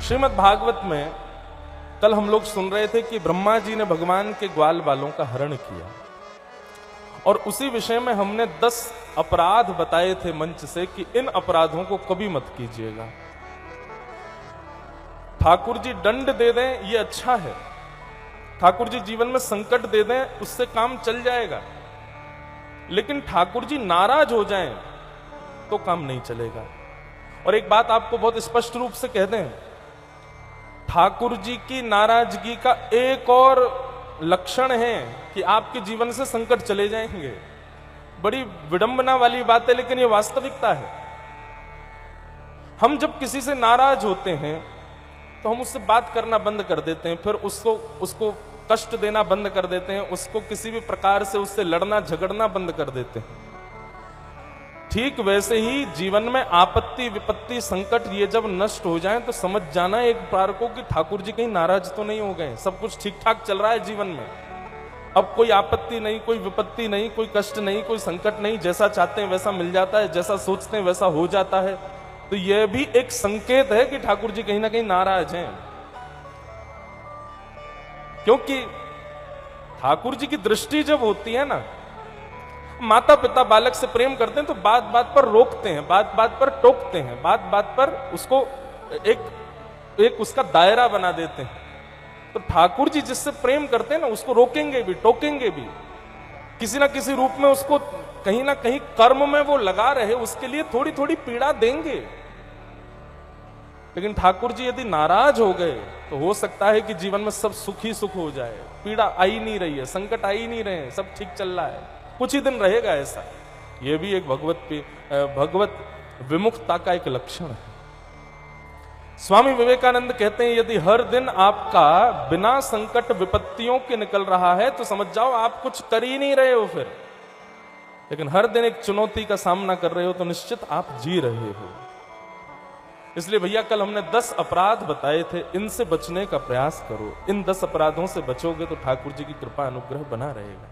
श्रीमद् भागवत में कल हम लोग सुन रहे थे कि ब्रह्मा जी ने भगवान के ग्वाल बालों का हरण किया और उसी विषय में हमने 10 अपराध बताए थे मंच से कि इन अपराधों को कभी मत कीजिएगा। ठाकुर जी दंड दे दें ये अच्छा है, ठाकुर जी जीवन में संकट दे दें उससे काम चल जाएगा, लेकिन ठाकुर जी नाराज हो जाएं तो काम नहीं चलेगा। और एक बात आपको बहुत स्पष्ट रूप से कह दें, ठाकुर जी की नाराजगी का एक और लक्षण है कि आपके जीवन से संकट चले जाएंगे। बड़ी विडंबना वाली बात है, लेकिन यह वास्तविकता है। हम जब किसी से नाराज होते हैं तो हम उससे बात करना बंद कर देते हैं, फिर उसको कष्ट देना बंद कर देते हैं, उसको किसी भी प्रकार से उससे लड़ना झगड़ना बंद कर देते हैं। ठीक वैसे ही जीवन में आपत्ति विपत्ति संकट ये जब नष्ट हो जाएं तो समझ जाना एक बार को कि ठाकुर जी कहीं नाराज तो नहीं हो गए, सब कुछ ठीक ठाक चल रहा है जीवन में। अब कोई आपत्ति नहीं, कोई विपत्ति नहीं, कोई कष्ट नहीं, कोई संकट नहीं, जैसा चाहते हैं वैसा मिल जाता है, जैसा सोचते हैं वैसा हो जाता है। तो यह भी एक संकेत है कि ठाकुर जी कहीं ना कहीं नाराज हैं, क्योंकि ठाकुर जी की दृष्टि जब होती है ना, माता पिता बालक से प्रेम करते हैं तो बात बात पर रोकते हैं, बात बात पर टोकते हैं, बात बात पर उसको एक उसका दायरा बना देते हैं। तो ठाकुर जी जिससे प्रेम करते हैं ना उसको रोकेंगे भी टोकेंगे भी, किसी ना किसी रूप में उसको कहीं ना कहीं कर्म में वो लगा रहे उसके लिए थोड़ी थोड़ी पीड़ा देंगे। लेकिन ठाकुर जी यदि नाराज हो गए तो हो सकता है कि जीवन में सब सुख ही सुख हो जाए, पीड़ा आई नहीं रही है, संकट आई नहीं रहे हैं, सब ठीक चल रहा है, कुछ ही दिन रहेगा ऐसा। यह भी एक भगवत विमुखता का एक लक्षण है। स्वामी विवेकानंद कहते हैं यदि हर दिन आपका बिना संकट विपत्तियों के निकल रहा है तो समझ जाओ आप कुछ कर ही नहीं रहे हो फिर। लेकिन हर दिन एक चुनौती का सामना कर रहे हो तो निश्चित आप जी रहे हो। इसलिए भैया कल हमने 10 अपराध बताए थे, इनसे बचने का प्रयास करो। इन 10 अपराधों से बचोगे तो ठाकुर जी की कृपा अनुग्रह बना रहेगा।